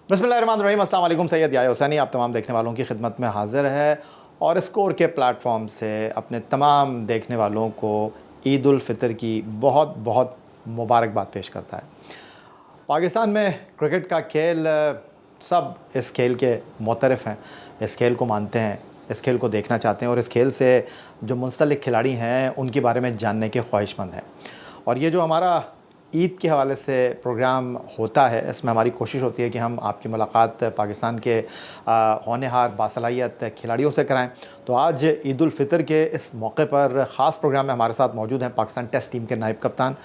बिस्मिल्लाहिर्रहमानिर्रहीम, अस्सलाम वालेकुम। सैयद याह्या हुसैनी आप तमाम देखने वालों की खिदमत में हाज़िर है और स्कोर के प्लेटफॉर्म से अपने तमाम देखने वालों को ईद उल फ़ितर की बहुत बहुत मुबारकबाद पेश करता है। पाकिस्तान में क्रिकेट का खेल, सब इस खेल के मुतरफ़ हैं, इस खेल को मानते हैं, इस खेल को देखना चाहते हैं और इस खेल से जो मुंसलिक खिलाड़ी हैं उनके बारे में जानने के ख्वाहिशमंद हैं। और ये जो हमारा ईद के हवाले से प्रोग्राम होता है, इसमें हमारी कोशिश होती है कि हम आपकी मुलाकात पाकिस्तान के होनहार बासलाहियत खिलाड़ियों से कराएं। तो आज ईद उल फ़ितर के इस मौके पर ख़ास प्रोग्राम में हमारे साथ मौजूद हैं पाकिस्तान टेस्ट टीम के नायब कप्तान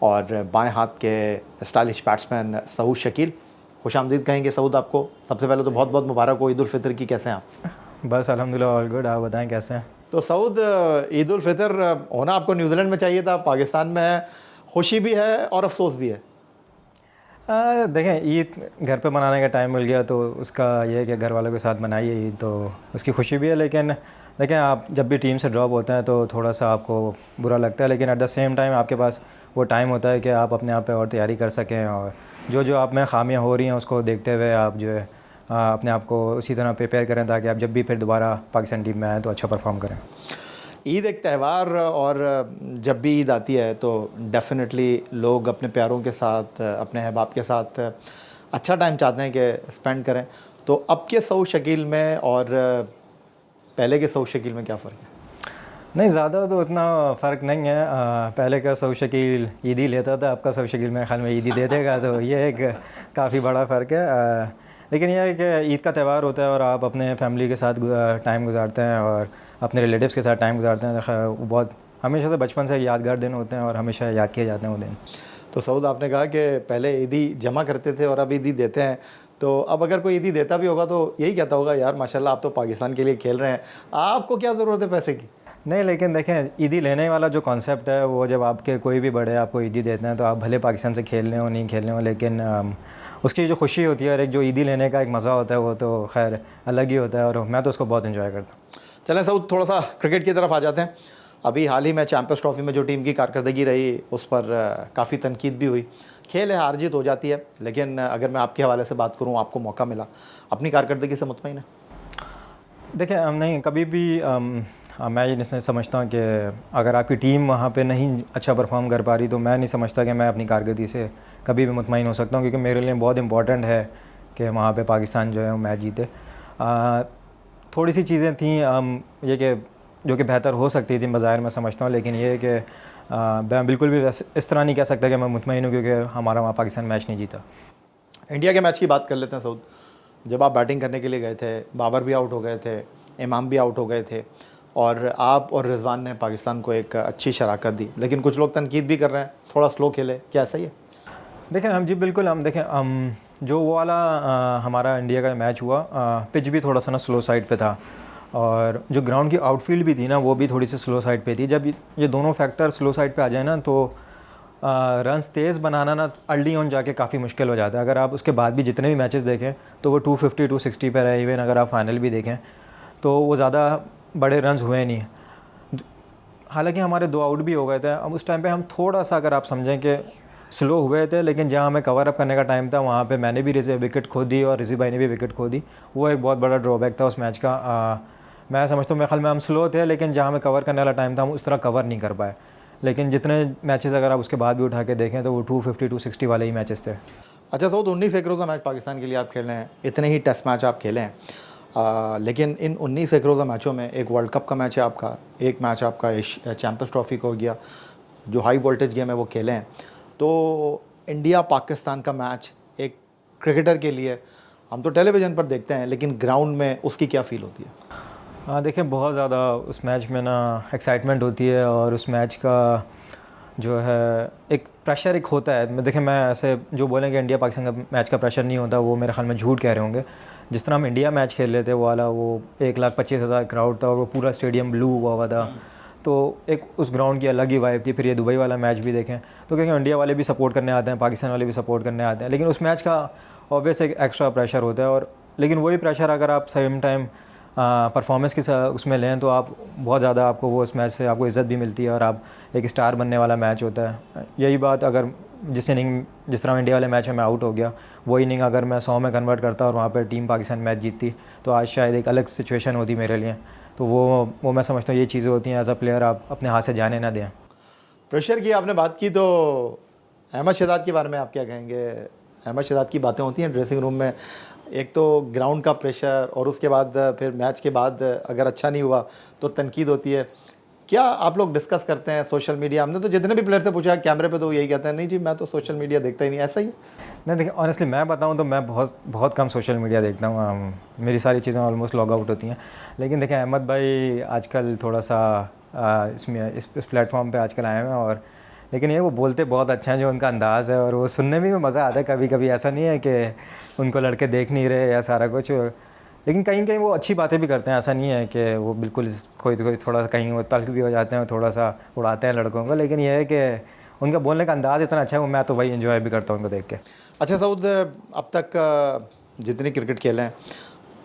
और बाएं हाथ के स्टाइलिश बैट्समैन सऊद शकील। खुशामदीद कहेंगे सऊद आपको। सबसे पहले तो बहुत बहुत मुबारक हो ईद उल फ़ितर की। कैसे हैं आप? बस अल्हम्दुलिल्लाह ऑल गुड। आप बताएं कैसे हैं? तो सऊद, ईद उल फ़ितर होना आपको न्यूजीलैंड में चाहिए था, पाकिस्तान में है, खुशी भी है और अफसोस भी है। देखें, ईद घर पे मनाने का टाइम मिल गया तो उसका ये है कि घर वालों के साथ मनाइए ईद, तो उसकी खुशी भी है। लेकिन देखें, आप जब भी टीम से ड्रॉप होते हैं तो थोड़ा सा आपको बुरा लगता है, लेकिन एट द सेम टाइम आपके पास वो टाइम होता है कि आप अपने आप पे और तैयारी कर सकें और जो जो आप में ख़ामियाँ हो रही हैं उसको देखते हुए आप जो है अपने आप को उसी तरह प्रिपेयर करें ताकि आप जब भी फिर दोबारा पाकिस्तान टीम में आएँ तो अच्छा परफॉर्म करें। ईद एक त्यौहार, और जब भी ईद आती है तो डेफ़िनेटली लोग अपने प्यारों के साथ, अपने अहबाब के साथ अच्छा टाइम चाहते हैं कि स्पेंड करें। तो अब के सऊद शकील में और पहले के सऊद शकील में क्या फ़र्क है? नहीं, ज़्यादा तो उतना फ़र्क नहीं है। पहले का सऊद शकील ईद ही लेता था, अब का सऊद शकील मेरे ख़्याल में ईद ही दे देगा, तो ये एक काफ़ी बड़ा फ़र्क है। लेकिन यह है कि ईद का त्यौहार होता है और आप अपने फैमिली के साथ टाइम गुजारते हैं और अपने रिलेटिव्स के साथ टाइम गुजारते हैं, तो वो बहुत हमेशा से बचपन से यादगार दिन होते हैं और हमेशा याद किए जाते हैं वो दिन। तो सऊद, आपने कहा कि पहले ईदी जमा करते थे और अब ईदी देते हैं, तो अब अगर कोई ईदी देता भी होगा तो यही कहता होगा, यार माशाल्लाह आप तो पाकिस्तान के लिए खेल रहे हैं, आपको क्या ज़रूरत है पैसे की? नहीं, लेकिन देखें, ईदी लेने वाला जो कॉन्सेप्ट है वो जब आपके कोई भी बड़े आपको ईदी देते हैं तो आप भले पाकिस्तान से खेलने हो नहीं खेलने हो, लेकिन उसकी जो खुशी होती है और एक जो ईदी लेने का एक मज़ा होता है वो तो खैर अलग ही होता है और मैं तो उसको बहुत इन्जॉय करता हूँ। चलें सऊद, थोड़ा सा क्रिकेट की तरफ आ जाते हैं। अभी हाल ही में चैम्पियंस ट्रॉफ़ी में जो टीम की कारकर्दगी रही उस पर काफ़ी तनकीद भी हुई। खेल है, हार जीत हो जाती है, लेकिन अगर मैं आपके हवाले से बात करूँ, आपको मौका मिला, अपनी कारकर्दगी से मुतमईन है? देखिए, नहीं कभी भी मैं ये नहीं समझता हूँ कि अगर आपकी टीम वहाँ पे नहीं अच्छा परफॉर्म कर पा रही तो मैं नहीं समझता कि मैं अपनी कारकर्दगी से कभी भी मुतमईन हो सकता हूँ, क्योंकि मेरे लिए बहुत इंपॉर्टेंट है कि वहाँ पे पाकिस्तान जो है वो मैच जीते। थोड़ी सी चीज़ें थी ये कि जो कि बेहतर हो सकती थी बज़ाहिर, मैं समझता हूँ, लेकिन ये है कि मैं बिल्कुल भी इस तरह नहीं कह सकता कि मैं मुतमईन हूँ क्योंकि हमारा वहाँ पाकिस्तान मैच नहीं जीता। इंडिया के मैच की बात कर लेते हैं सऊद। जब आप बैटिंग करने के लिए गए थे, बाबर भी आउट हो गए थे, इमाम भी आउट हो गए थे और आप और रिजवान ने पाकिस्तान को एक अच्छी शराकत दी, लेकिन कुछ लोग तनकीद भी कर रहे हैं थोड़ा स्लो खेले, क्या सही है? देखें, हम जी बिल्कुल, हम देखें जो वो वाला हमारा इंडिया का मैच हुआ, पिच भी थोड़ा सा ना स्लो साइड पे था और जो ग्राउंड की आउटफील्ड भी थी ना वो भी थोड़ी सी स्लो साइड पे थी। जब ये दोनों फैक्टर स्लो साइड पे आ जाए ना तो रन्स तेज़ बनाना ना अर्ली ऑन जाके काफ़ी मुश्किल हो जाता है। अगर आप उसके बाद भी जितने भी मैचेस देखें तो वो 250 260 पर है। इवन अगर आप फाइनल भी देखें तो वो ज़्यादा बड़े रन्स हुए नहीं। हालांकि हमारे 2 आउट भी हो गए थे। अब उस टाइम पे हम थोड़ा सा, अगर आप समझें कि स्लो हुए थे, लेकिन जहाँ हमें कवर अप करने का टाइम था वहाँ पे मैंने भी विकेट खो दी और रिजी भाई ने भी विकेट खो दी। वो एक बहुत बड़ा ड्रॉबैक था उस मैच का। मैं समझता हूँ, मेरे ख्याल में हम स्लो थे, लेकिन जहाँ हमें कवर करने वाला टाइम था हम उस तरह कवर नहीं कर पाए। लेकिन जितने मैचेस अगर आप उसके बाद भी उठा के देखें तो वो 250 260 वाले ही मैचेस थे। अच्छा सऊद, 19 एक रोज़ा मैच पाकिस्तान के लिए आप खेले हैं, इतने ही टेस्ट मैच आप खेले हैं, लेकिन इन 19 एक रोज़ा मैचों में एक वर्ल्ड कप का मैच है आपका, एक मैच आपका चैम्पियंस ट्रॉफ़ी को हो गया, जो हाई वोल्टेज गेम है वो खेले हैं। तो इंडिया पाकिस्तान का मैच एक क्रिकेटर के लिए, हम तो टेलीविज़न पर देखते हैं, लेकिन ग्राउंड में उसकी क्या फ़ील होती है? हाँ, देखिए, बहुत ज़्यादा उस मैच में ना एक्साइटमेंट होती है और उस मैच का जो है एक प्रेशर एक होता है। देखें, मैं ऐसे जो बोलेंगे इंडिया पाकिस्तान का मैच का प्रेशर नहीं होता, वो मेरे ख्याल में झूठ कह रहे होंगे। जिस तरह हम इंडिया मैच खेल रहे थे वो वाला, वो 1,25,000 क्राउड था और वो पूरा स्टेडियम ब्लू हुआ था, तो एक उस ग्राउंड की अलग ही वाइब थी। फिर ये दुबई वाला मैच भी देखें तो क्योंकि इंडिया वाले भी सपोर्ट करने आते हैं, पाकिस्तान वाले भी सपोर्ट करने आते हैं, लेकिन उस मैच का ऑब्वियस एक एक्स्ट्रा प्रेशर होता है। और लेकिन वही प्रेशर अगर आप सेम टाइम परफॉर्मेंस के साथ उसमें लें तो आप बहुत ज़्यादा, आपको वो उस मैच से आपको इज़्ज़त भी मिलती है और आप एक स्टार बनने वाला मैच होता है। यही बात अगर जिस इनिंग जिस तरह इंडिया वाले मैच में मैं आउट हो गया, वो इनिंग अगर मैं 100 में कन्वर्ट करता और वहाँ पर टीम पाकिस्तान मैच जीतती तो आज शायद एक अलग सिचुएशन होती मेरे लिए। तो वो मैं समझता हूँ ये चीज़ें होती हैं एज अ प्लेयर आप अपने हाथ से जाने ना दें। प्रेशर की आपने बात की तो अहमद शहजाद के बारे में आप क्या कहेंगे? अहमद शहजाद की बातें होती हैं ड्रेसिंग रूम में, एक तो ग्राउंड का प्रेशर और उसके बाद फिर मैच के बाद अगर अच्छा नहीं हुआ तो तनकीद होती है। क्या आप लोग डिस्कस करते हैं सोशल मीडिया? हमने तो जितने भी प्लेयर से पूछा कैमरे पे तो यही कहते हैं, नहीं जी मैं तो सोशल मीडिया देखता ही नहीं, ऐसा ही है? नहीं देखिए, ऑनेस्टली मैं बताऊं तो मैं बहुत कम सोशल मीडिया देखता हूँ। मेरी सारी चीज़ें ऑलमोस्ट लॉग आउट होती हैं। लेकिन देखिए अहमद भाई आजकल थोड़ा सा इसमें इस प्लेटफॉर्म पे आजकल आए हैं, और लेकिन ये वो बोलते बहुत अच्छा है, जो उनका अंदाज़ है और वो सुनने में भी मज़ा आता है। कभी कभी ऐसा नहीं है कि उनको लड़के देख नहीं रहे या सारा कुछ, लेकिन कहीं कहीं वो अच्छी बातें भी करते हैं। ऐसा नहीं है कि वो बिल्कुल कोई थोड़ा सा कहीं वो तल्ख भी हो जाते हैं, थोड़ा सा उड़ाते हैं लड़कों को, लेकिन यह है कि उनका बोलने का अंदाज़ इतना अच्छा है, वो मैं तो वही एंजॉय भी करता हूँ उनको देख के। अच्छा सऊद, अब तक जितनी क्रिकेट खेले हैं,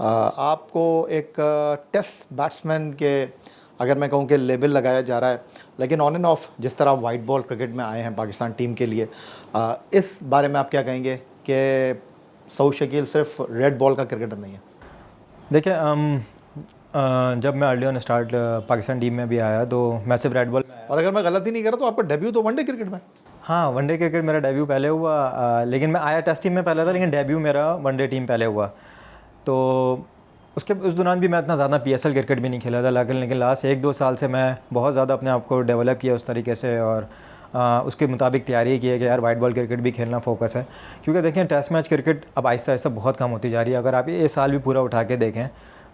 आपको एक टेस्ट बैट्समैन के अगर मैं कहूँ कि लेबल लगाया जा रहा है, लेकिन ऑन एंड ऑफ जिस तरह वाइट बॉल क्रिकेट में आए हैं पाकिस्तान टीम के लिए, इस बारे में आप क्या कहेंगे कि सऊद शकील सिर्फ रेड बॉल का क्रिकेटर नहीं है? देखिए जब मैं early on start Pakistan team में भी आया तो मैं सिर्फ रेड बॉल में आया। और अगर मैं गलती नहीं कर रहा तो आपका डेब्यू तो वनडे क्रिकेट में? हाँ, वनडे क्रिकेट मेरा डेब्यू पहले हुआ, लेकिन मैं आया टेस्ट टीम में पहले था, लेकिन डेब्यू मेरा वनडे टीम पहले हुआ। तो उस दौरान भी मैं इतना ज़्यादा PSL क्रिकेट भी नहीं खेला था, लेकिन लास्ट 1-2 साल से मैं बहुत ज़्यादा अपने आप को डेवलप किया उस तरीके से, और उसके मुताबिक तैयारी की है कि यार वाइट बॉल क्रिकेट भी खेलना फोकस है। क्योंकि देखें टेस्ट मैच क्रिकेट अब आहिस्ता आहिस्ता बहुत कम होती जा रही है। अगर आप ये साल भी पूरा उठा के देखें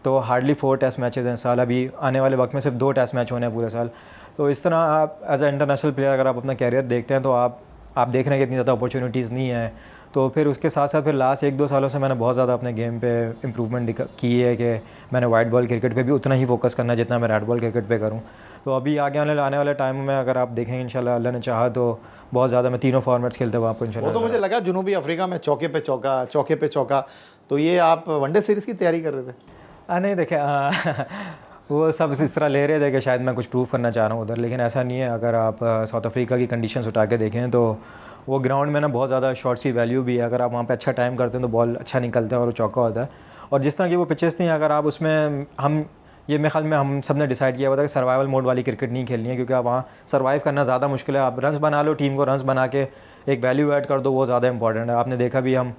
तो हार्डली 4 टेस्ट मैचेस हैं साल। अभी आने वाले वक्त में सिर्फ 2 टेस्ट मैच होने हैं पूरे साल। तो इस तरह आप एज अ इंटरनेशनल प्लेयर अगर आप अपना कैरियर देखते हैं तो आप देख रहे हैं कि इतनी ज़्यादा अपॉर्चुनिटीज़ नहीं है। तो फिर उसके साथ साथ फिर लास्ट 1-2 सालों से मैंने बहुत ज़्यादा अपने गेम पे इम्प्रूवमेंट की है कि मैंने वाइट बॉल क्रिकेट पे भी उतना ही फोकस करना है जितना मैं रेड बॉल क्रिकेट पे करूँ। तो अभी आगे आने वाले टाइम में अगर आप देखेंगे इंशाल्लाह अल्लाह ने चाहा तो बहुत ज़्यादा मैं तीनों फॉर्मेट्स खेलते हुए आपको इंशाल्लाह। वो तो मुझे लगा जनूबी अफ्रीका में चौके पे चौका, तो ये आप वनडे सीरीज़ की तैयारी कर रहे थे? नहीं देखे वो सब इस तरह ले रहे थे कि शायद मैं कुछ प्रूव करना चाह रहा हूँ उधर, लेकिन ऐसा नहीं है। अगर आप साउथ अफ्रीका की कंडीशंस उठा के देखें तो वो ग्राउंड में ना बहुत ज़्यादा शॉट्स की वैल्यू भी है। अगर आप वहाँ पे अच्छा टाइम करते हैं तो बॉल अच्छा निकलता है और वो चौका होता है। और जिस तरह की वो पिचेस थी, अगर आप उसमें मेरे ख्याल में हम सब ने डिसाइड किया हुआ था कि सर्वाइवल मोड वाली क्रिकेट नहीं खेलनी है, क्योंकि आप वहाँ सर्वाइव करना ज़्यादा मुश्किल है। आप रन्स बना लो, टीम को रन्स बना के एक वैल्यू ऐड कर दो, वो ज़्यादा इंपॉर्टेंट है। आपने देखा भी हम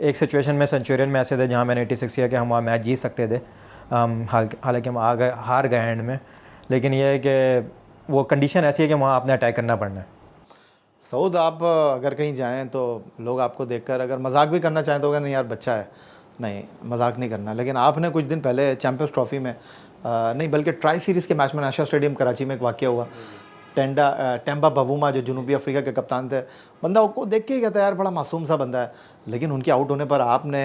एक सिचुएशन में सेंचुरियन में ऐसे थे जहाँ मैंने 86 किया कि हम वहाँ मैच जीत सकते थे। हालांकि हम हार गए एंड में, लेकिन यह है कि वो कंडीशन ऐसी है कि वहाँ आपने अटैक करना पड़ना है। सऊद, आप अगर कहीं जाएं तो लोग आपको देखकर अगर मजाक भी करना चाहें तो नहीं यार बच्चा है, नहीं मजाक नहीं करना। लेकिन आपने कुछ दिन पहले चैम्पियंस ट्रॉफी में नहीं बल्कि ट्राई सीरीज़ के मैच में नाशा स्टेडियम कराची में एक वाक़या हुआ। टेम्बा बवूमा जो जनूबी अफ्रीका के कप्तान थे, बंदा को देख के ही कहता है यार बड़ा मासूम सा बंदा है, लेकिन उनके आउट होने पर आपने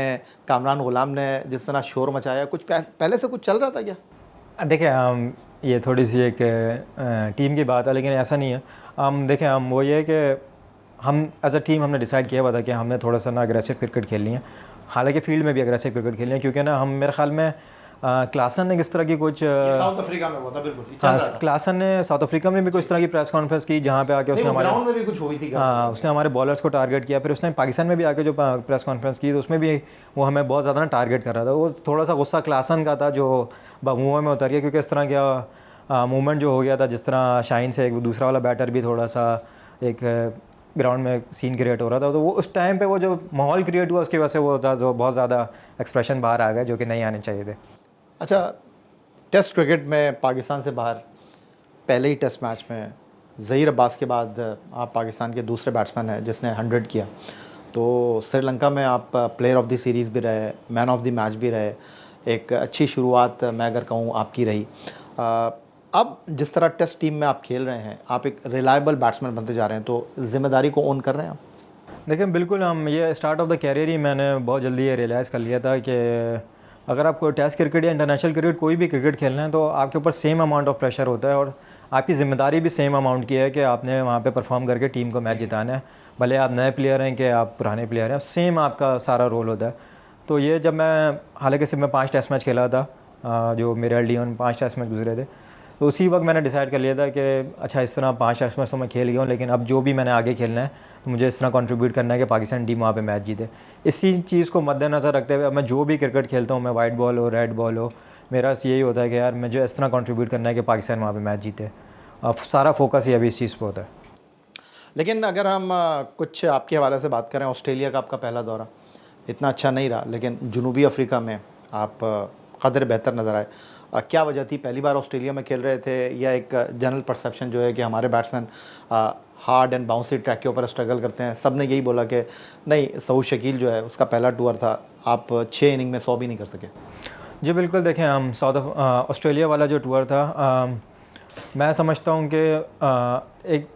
कामरान गुलाम ने जिस तरह शोर मचाया, कुछ पहले से कुछ चल रहा था क्या? देखिए ये थोड़ी सी एक टीम की बात है, लेकिन ऐसा नहीं है। देखें वो ये है कि हम एज अ टीम हमने डिसाइड किया हुआ था कि हमने थोड़ा सा ना अग्रेसिव क्रिकेट खेलनी है। हालांकि फील्ड में भी अग्रेसिव क्रिकेट खेलनी है, क्योंकि ना हम मेरे ख्याल में क्लासन ने किस तरह की कुछ साउथ अफ्रीका में हुआ था, बिल्कुल क्लासन ने साउथ अफ्रीका में भी कुछ तरह की प्रेस कॉन्फ्रेंस की जहाँ पे आके उसने हमारे ग्राउंड में भी कुछ हुई थी। हाँ, उसने हमारे बॉलर्स को टारगेट किया। फिर उसने पाकिस्तान में भी आके जो प्रेस कॉन्फ्रेंस की तो उसमें भी वो हमें बहुत ज़्यादा ना टारगेट कर रहा था। वो थोड़ा सा गुस्सा क्लासन का था जो बमुआ में उतर गया, क्योंकि इस तरह का मूवमेंट जो हो गया था, जिस तरह शाइन से एक दूसरा वाला बैटर भी थोड़ा सा एक ग्राउंड में सीन क्रिएट हो रहा था। तो वो उस टाइम पे वो जो माहौल क्रिएट हुआ उसकी वजह से वो जो बहुत ज़्यादा एक्सप्रेशन बाहर आ गए जो कि नहीं आने चाहिए थे। अच्छा, टेस्ट क्रिकेट में पाकिस्तान से बाहर पहले ही टेस्ट मैच में ज़हीर अब्बास के बाद आप पाकिस्तान के दूसरे बैट्समैन हैं जिसने 100 किया। तो श्रीलंका में आप प्लेयर ऑफ द सीरीज़ भी रहे, मैन ऑफ द मैच भी रहे, एक अच्छी शुरुआत मैं अगर कहूँ आपकी रही। अब जिस तरह टेस्ट टीम में आप खेल रहे हैं, आप एक रिलायबल बैट्समैन बनते जा रहे हैं, तो ज़िम्मेदारी को ओन कर रहे हैं आप? देखिए बिल्कुल, हम ये स्टार्ट ऑफ द कैरियर ही मैंने बहुत जल्दी ये रियलाइज़ कर लिया था कि अगर आपको टेस्ट क्रिकेट या इंटरनेशनल क्रिकेट कोई भी क्रिकेट खेलना है तो आपके ऊपर सेम अमाउंट ऑफ प्रेशर होता है, और आपकी ज़िम्मेदारी भी सेम अमाउंट की है कि आपने वहाँ पे परफॉर्म करके टीम को मैच जिताना है। भले आप नए प्लेयर हैं कि आप पुराने प्लेयर हैं, सेम आपका सारा रोल होता है। तो ये जब मैं हालांकि सिर्फ मैं 5 टेस्ट मैच खेला था, जो मेरे अर्ली ऑन 5 टेस्ट मैच गुजरे थे, तो उसी वक्त मैंने डिसाइड कर लिया था कि अच्छा इस तरह 5 टेस्ट मैच तो मैं खेल गया हूँ, लेकिन अब जो भी मैंने आगे खेलना है तो मुझे इस तरह कंट्रीब्यूट करना है कि पाकिस्तान टीम वहाँ पे मैच जीते। इसी चीज़ को मद्देनज़र रखते हुए अब मैं जो भी क्रिकेट खेलता हूँ, मैं वाइट बॉल हो रेड बॉल हो, मेरा यही होता है कि यार मुझे इस तरह कंट्रीब्यूट करना है कि पाकिस्तान वहाँ पे मैच जीते। अब सारा फोकस ही अभी इस चीज़ पर होता है। लेकिन अगर हम कुछ आपके हवाले से बात करें, ऑस्ट्रेलिया का आपका पहला दौरा इतना अच्छा नहीं रहा, लेकिन जनूबी अफ्रीका में आप कदर बेहतर नज़र आए। क्या वजह थी? पहली बार ऑस्ट्रेलिया में खेल रहे थे, या एक जनरल परसेप्शन जो है कि हमारे batsman hard and bouncy track के ऊपर स्ट्रगल करते हैं? सब ने यही बोला कि नहीं, सऊद शकील जो है उसका पहला टूर था, आप 6 इनिंग में 100 भी नहीं कर सके। जी बिल्कुल, देखें हम ऑस्ट्रेलिया वाला जो टूर था, मैं समझता हूँ कि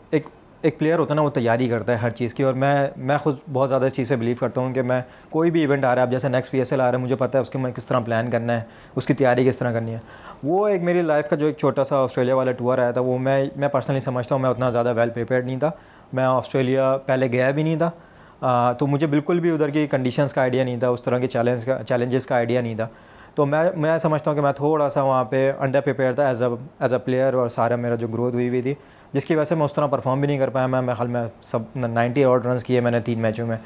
एक प्लेयर होता है ना, वो तैयारी करता है हर चीज़ की, और मैं खुद बहुत ज़्यादा इस चीज़ से बिलीव करता हूँ कि मैं कोई भी इवेंट आ रहा है, अब जैसे नेक्स्ट PSL आ रहा है, मुझे पता है उसके मैं किस तरह प्लान करना है, उसकी तैयारी किस तरह करनी है। वो एक मेरी लाइफ का जो एक छोटा सा ऑस्ट्रेलिया वाला टूर आया था, वो मैं पर्सनली समझता हूँ मैं उतना ज़्यादा वेल प्रिपेयर्ड नहीं था। मैं ऑस्ट्रेलिया पहले गया भी नहीं था, तो मुझे बिल्कुल भी उधर की कंडीशंस का आइडिया नहीं था, उस तरह के चैलेंजेस का आइडिया नहीं था। तो मैं समझता हूँ कि मैं थोड़ा सा वहाँ पे अंडर प्रिपेयर था एज अ प्लेयर, और सारा मेरा जो ग्रोथ हुई थी, जिसकी वजह से मैं उस तरह परफॉर्म भी नहीं कर पाया। मैं ख्याल में सब 90 और रन किए मैंने 3 मैचों में।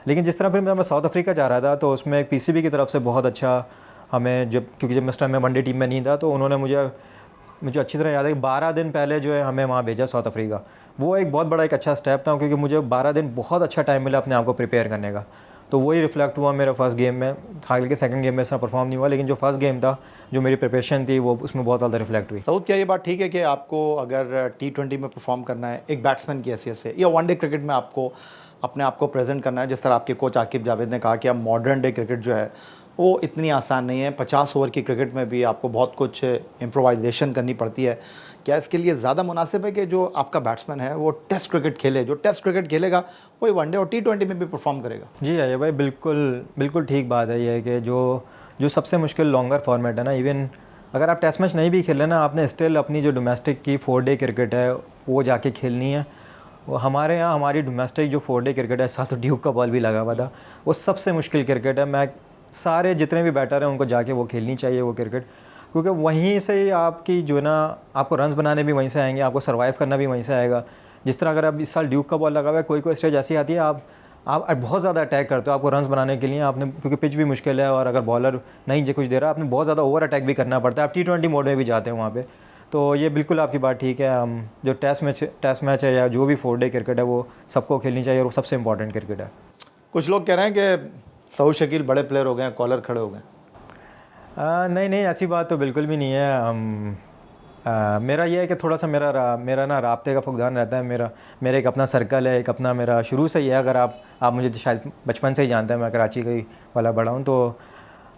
लेकिन जिस तरह फिर मैं साउथ अफ्रीका जा रहा था, तो उसमें एक PCB की तरफ से बहुत अच्छा हमें क्योंकि जब उस टाइम मैं वनडे टीम में नहीं था, तो उन्होंने मुझे अच्छी तरह याद है कि 12 दिन पहले जो है हमें वहाँ भेजा साउथ अफ्रीका। वो एक बहुत बड़ा एक अच्छा स्टेप था, क्योंकि मुझे 12 दिन बहुत अच्छा टाइम मिला अपने आप को प्रिपेयर करने का। तो वही रिफ्लेक्ट हुआ मेरा फर्स्ट गेम में। हालांकि सेकंड गेम में ऐसा परफॉर्म नहीं हुआ, लेकिन जो फर्स्ट गेम था, जो मेरी प्रिपरेशन थी, वो उसमें बहुत ज़्यादा रिफ्लेक्ट हुई। सऊद, क्या ये बात ठीक है कि आपको अगर T20 में परफॉर्म करना है एक बैट्समैन की हैसियत से, या वनडे क्रिकेट में आपको अपने आप को प्रेजेंट करना है, जिस तरह आपके कोच आकिब जावेद ने कहा कि अब मॉडर्न डे क्रिकेट जो है वो इतनी आसान नहीं है, 50 ओवर की क्रिकेट में भी आपको बहुत कुछ इम्प्रोवाइजेशन करनी पड़ती है, क्या इसके लिए ज़्यादा मुनासिब है कि जो आपका बैट्समैन है वो टेस्ट क्रिकेट खेले? जो टेस्ट क्रिकेट खेलेगा वही वनडे और T20 में भी परफॉर्म करेगा। जी आइए भाई, बिल्कुल ठीक बात है ये कि जो सबसे मुश्किल लॉन्गर फॉर्मेट है ना, इवन अगर आप टेस्ट मैच नहीं भी खेल रहे ना, आपने स्टिल अपनी जो डोमेस्टिक की 4 डे क्रिकेट है वो जाके खेलनी है। वो हमारे यहाँ हमारी डोमेस्टिक जो 4 डे क्रिकेट है, साथ तो ड्यूक का बॉल भी लगा हुआ था, वो सबसे मुश्किल क्रिकेट है। मैं सारे जितने भी बैटर हैं उनको जाके वो खेलनी चाहिए वो क्रिकेट, क्योंकि वहीं से ही आपकी जो है ना, आपको रन्स बनाने भी वहीं से आएंगे, आपको सर्वाइव करना भी वहीं से आएगा। जिस तरह अगर अब इस साल ड्यूक का बॉल लगा हुआ है, कोई स्टेज ऐसी आती है आप बहुत ज़्यादा अटैक करते हो, आपको रन्स बनाने के लिए आपने, क्योंकि पिच भी मुश्किल है, और अगर बॉलर नहीं जो कुछ दे रहा है, आपने बहुत ज़्यादा ओवर अटैक भी करना पड़ता है। आप T20 मोड में भी जाते हैं वहाँ पे। तो ये बिल्कुल आपकी बात ठीक है। हम जो टेस्ट मैच है या जो भी 4 डे क्रिकेट है, वो सबको खेलनी चाहिए, और वो सबसे इंपॉर्टेंट क्रिकेट है। कुछ लोग कह रहे हैं कि सऊद शकील बड़े प्लेयर हो गए हैं, कॉलर खड़े हो गए। नहीं, ऐसी बात तो बिल्कुल भी नहीं है। मेरा ये है कि थोड़ा सा मेरा ना राब्ते का फुकदान रहता है। मेरा एक अपना सर्कल है, एक अपना मेरा शुरू से ही है। अगर आप मुझे शायद बचपन से ही जानते हैं, मैं कराची का ही वाला बड़ा हूँ, तो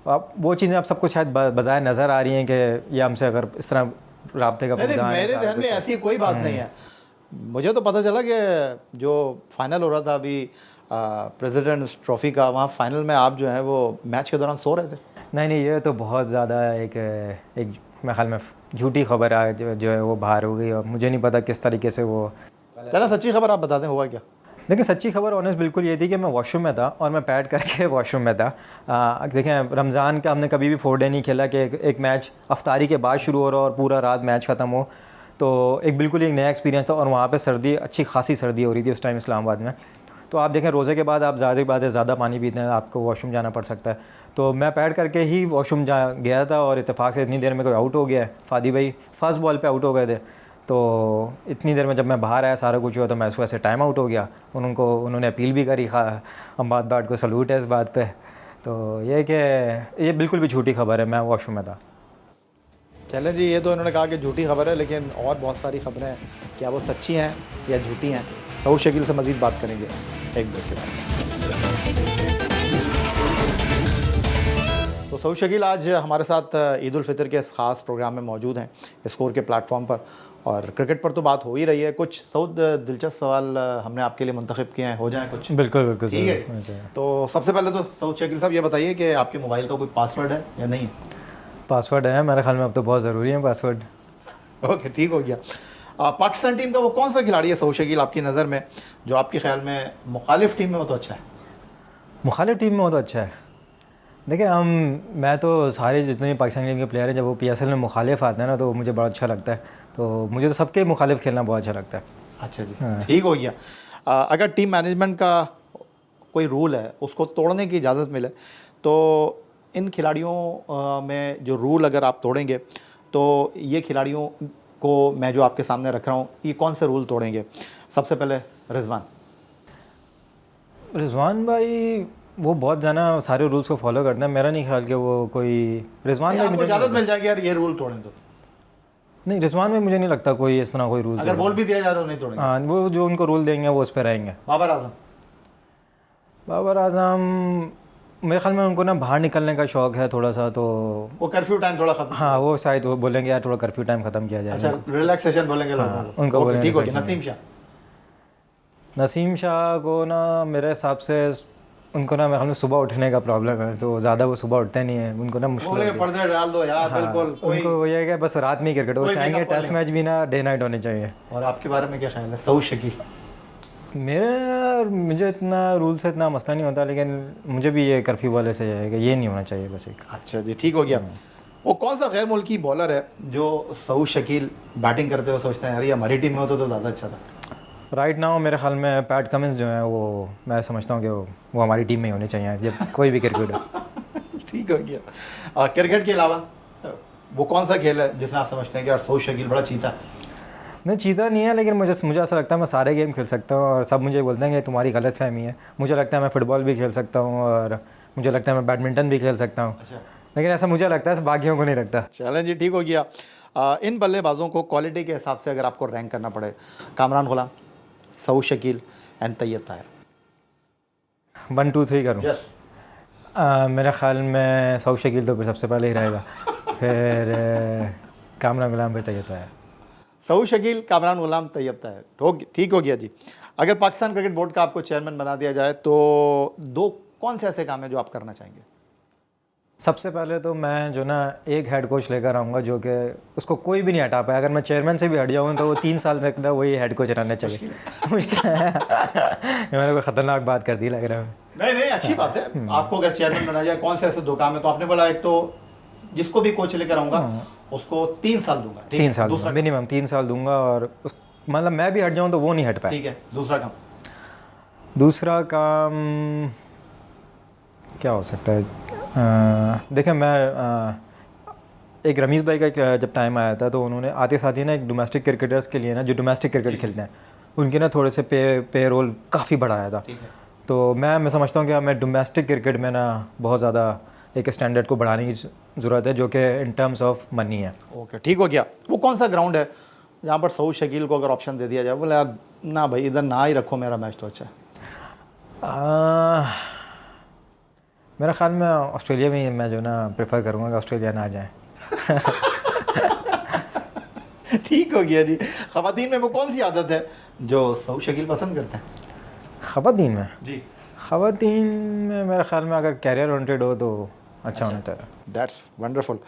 आप वो चीज़ें आप सबको शायद बजाय नज़र आ रही हैं कि ये हमसे अगर इस तरह राब्ते का फुकदान है। मेरे ध्यान में ऐसी कोई बात नहीं है। मुझे तो पता चला कि जो फाइनल हो रहा था अभी प्रेसिडेंट्स ट्रॉफी का, वहाँ फाइनल में आप जो है वो मैच के दौरान सो रहे थे। नहीं, ये तो बहुत ज़्यादा एक मेरे ख्याल में झूठी खबर है जो है वो बाहर हो गई, और मुझे नहीं पता किस तरीके से वो। चला, सच्ची खबर आप बता दें, हुआ क्या? देखिए, सच्ची खबर ऑनेस्ट बिल्कुल ये थी कि मैं वॉशरूम में था, और मैं पैड करके वॉशरूम में था। देखें, रमज़ान का हमने कभी भी 4 डे नहीं खेला कि एक मैच अफ्तारी के बाद शुरू हो रहा और पूरा रात मैच ख़त्म हो। तो एक बिल्कुल ही एक नया एक्सपीरियंस था, और वहाँ पे सर्दी, अच्छी खासी सर्दी हो रही थी उस टाइम इस्लामाबाद में। तो आप देखें, रोज़े के बाद आप ज़्यादा पानी पीते हैं, आपको वॉशरूम जाना पड़ सकता है। तो मैं पैड करके ही वॉशरूम गया था, और इत्तेफाक से इतनी देर में कोई आउट हो गया। फादी भाई फर्स्ट बॉल पे आउट हो गए थे, तो इतनी देर में जब मैं बाहर आया, सारा कुछ हुआ, तो मैं उसको ऐसे टाइम आउट हो गया। उन्होंने अपील भी करी। अम्बाद बाट को सलूट है इस बात पे। तो ये बिल्कुल भी झूठी खबर है, मैं वॉशरूम में था। चलें जी, ये तो इन्होंने कहा कि झूठी खबर है, लेकिन और बहुत सारी खबरें हैं, क्या वो सच्ची हैं या झूठी हैं? सऊद शकील से मज़ीद बात करेंगे एक ब्रेक के बाद। तो सऊद शकील आज हमारे साथ ईद उल फितर के इस ख़ास प्रोग्राम में मौजूद हैं, स्कोर के प्लेटफॉर्म पर, और क्रिकेट पर तो बात हो ही रही है। कुछ सऊद दिलचस्प सवाल हमने आपके लिए मुंतखब किए हैं, हो जाए कुछ? बिल्कुल ठीक है। तो सबसे पहले तो सऊद शकील साहब ये बताइए कि आपके मोबाइल का कोई पासवर्ड है या नहीं? पासवर्ड है, मेरे ख्याल में अब तो बहुत ज़रूरी है पासवर्ड। ओके, ठीक हो गया। पाकिस्तान टीम का वो कौन सा खिलाड़ी है सऊद शकील आपकी नज़र में, जो आपके ख्याल में मुखालिफ टीम में हो तो अच्छा है? मुखालिफ टीम में हो तो अच्छा है। देखिए मैं तो सारे जितने भी पाकिस्तानी टीम के प्लेयर हैं जब वो PSL में मुखालिफ आते हैं ना तो मुझे बड़ा अच्छा लगता है, तो मुझे तो सबके मुखालिफ खेलना बहुत अच्छा लगता है। अच्छा जी, ठीक हो गया। अगर टीम मैनेजमेंट का कोई रूल है उसको तोड़ने की इजाज़त मिले तो इन खिलाड़ियों में जो रूल अगर आप तोड़ेंगे तो ये खिलाड़ियों को मैं जो आपके सामने रख रहा हूँ ये कौन से रूल तोड़ेंगे? सबसे पहले रिजवान भाई वो बहुत ज़्यादा सारे रूल्स को फॉलो करते हैं, मेरा नहीं ख्याल कि वो कोई रिजवान भाई आपको इजाज़त मिल जाएगी यार ये रूल तोड़ें तो? नहीं, रिजवान में मुझे नहीं लगता कोई इस तरह कोई रूल अगर बोल भी दिया जा रहा है तो नहीं तोड़ेंगे? हाँ, वो जो उनको रूल देंगे वो उस पर रहेंगे। बाबर आजम मेरे ख्याल में उनको ना बाहर निकलने का शौक़ है थोड़ा सा, तो वो कर्फ्यू टाइम थोड़ा ख़त्म, हाँ वो शायद वो बोलेंगे यार थोड़ा कर्फ्यू टाइम ख़त्म किया जाए। अच्छा, रिलैक्सेशन बोलेंगे लोगों को, उनको बोलेंगे। ठीक हो गया। नसीम शाह को ना मेरे हिसाब से उनको ना मेरे ख्याल में सुबह उठने का प्रॉब्लम है, तो ज़्यादा वो सुबह उठते नहीं है, उनको ना मुश्किल है। पर्दे डाल दो यार, बिल्कुल उनको ये है कि बस रात में ही क्रिकेट वो चाहेंगे, टेस्ट मैच भी ना डे नाइट होने चाहिए। और आपके बारे में क्या ख्याल है सऊद शकील? मुझे इतना रूल से इतना मसला नहीं होता, लेकिन मुझे भी ये कर्फ्यू वाले से है कि ये नहीं होना चाहिए बस एक। अच्छा जी, ठीक हो गया। वो कौन सा गैर मुल्की बॉलर है जो सऊद शकील बैटिंग करते हुए सोचते हैं यार ये हमारी टीम में होता तो ज़्यादा अच्छा था? राइट नाउ मेरे ख्याल में पैट कमिंस जो है वो मैं समझता हूँ कि वो हमारी टीम में होने चाहिए जब कोई भी क्रिकेट ठीक हो गया। क्रिकेट के अलावा वो कौन सा खेल है जिसमें आप समझते हैं कि यार सऊद शकील बड़ा चीता है? नहीं, चीता नहीं है, लेकिन मुझे ऐसा लगता है मैं सारे गेम खेल सकता हूँ और सब मुझे बोलते हैं कि तुम्हारी गलत फहमी है। मुझे लगता है मैं फ़ुटबॉल भी खेल सकता हूँ और मुझे लगता है मैं बैडमिंटन भी खेल सकता हूँ। अच्छा। लेकिन ऐसा मुझे लगता है, बाकियों को नहीं लगता। चलें जी, ठीक हो गया। इन बल्लेबाजों को क्वालिटी के हिसाब से अगर आपको रैंक करना पड़े, कामरान गुलाम, सऊद शकील एंड तैयब ताहिर, 1 2 3 करूँ? यस। मेरे ख्याल में सऊद शकील तो फिर सबसे पहले ही रहेगा, फिर कामरान गुलाम, फिर तैयब ताहिर। सऊद शकील, कामरान गुलाम, तैयब ताहिर, ठीक हो गया जी। अगर पाकिस्तान क्रिकेट बोर्ड का आपको चेयरमैन बना दिया जाए तो दो कौन से ऐसे काम हैं जो आप करना चाहेंगे? सबसे पहले तो मैं जो ना एक हेड कोच लेकर आऊँगा जो कि उसको कोई भी नहीं हटा पाए। अगर मैं चेयरमैन से भी हट जाऊँ तो वो 3 साल तक वही हेड कोच रहना चाहिए। मुश्किल है मैंने कोई ख़तरनाक बात कर दी लग रहा है। नहीं, अच्छी बात है। आपको अगर चेयरमैन बना जाए कौन से ऐसे दो काम है? तो आपने बोला एक तो जिसको भी कोच लेकर आऊँगा उसको 3 साल दूंगा। 3 साल दूंगा, मिनिमम 3 साल दूंगा, और मतलब मैं भी हट जाऊँ तो वो नहीं हट पाए। ठीक है। दूसरा काम क्या हो सकता है? देखिए मैं एक रमीज़ भाई का जब टाइम आया था तो उन्होंने आते साथ ही ना एक डोमेस्टिक क्रिकेटर्स के लिए ना जो डोमेस्टिक क्रिकेट खेलते हैं उनके ना थोड़े से पे रोल काफ़ी बढ़ाया था। तो मैं समझता हूँ कि हमें डोमेस्टिक क्रिकेट में ना बहुत ज़्यादा एक स्टैंडर्ड को बढ़ाने की ज़रूरत है जो कि इन टर्म्स ऑफ मनी है। ओके, ठीक हो गया। वो कौन सा ग्राउंड है जहाँ पर सऊद शकील को अगर ऑप्शन दे दिया जाए, बोले यार ना भाई इधर ना ही रखो, मेरा मैच तो अच्छा है? मेरा ख्याल में ऑस्ट्रेलिया में मैं जो ना प्रेफर करूँगा कि ऑस्ट्रेलिया ना आ जाए। ठीक हो गया जी। ख़वातीन में वो कौन सी आदत है जो सऊद शकील पसंद करते हैं? ख़वातीन में जी, ख़वातीन में मेरे ख्याल में अगर कैरियर ओरिएंटेड हो तो अच्छा होना चाहिए। That's wonderful.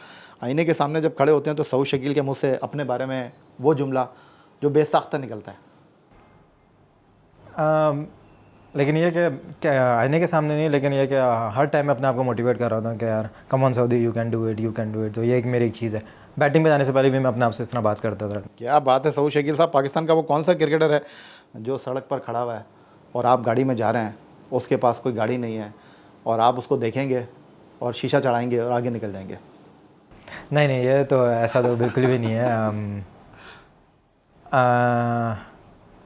आईने के सामने जब खड़े होते हैं तो सऊद शकील के मुँह से अपने बारे में वो जुमला जो बेसाख्ता निकलता है? लेकिन ये कि आईने के सामने नहीं, लेकिन ये कि हर टाइम मैं अपने आप को मोटिवेट कर रहा था कि यार come on Saudi, you can do it. तो ये एक मेरी एक चीज़ है। बैटिंग पे जाने से पहले भी मैं अपने आप से इस तरह बात करता था। क्या बात है सऊद शकील साहब। पाकिस्तान का वो कौन सा क्रिकेटर है जो सड़क पर खड़ा हुआ है और आप गाड़ी में जा रहे हैं, उसके पास कोई गाड़ी नहीं है और आप उसको देखेंगे और शीशा चढ़ाएंगे और आगे निकल जाएंगे? नहीं, ये तो ऐसा तो बिल्कुल भी नहीं है।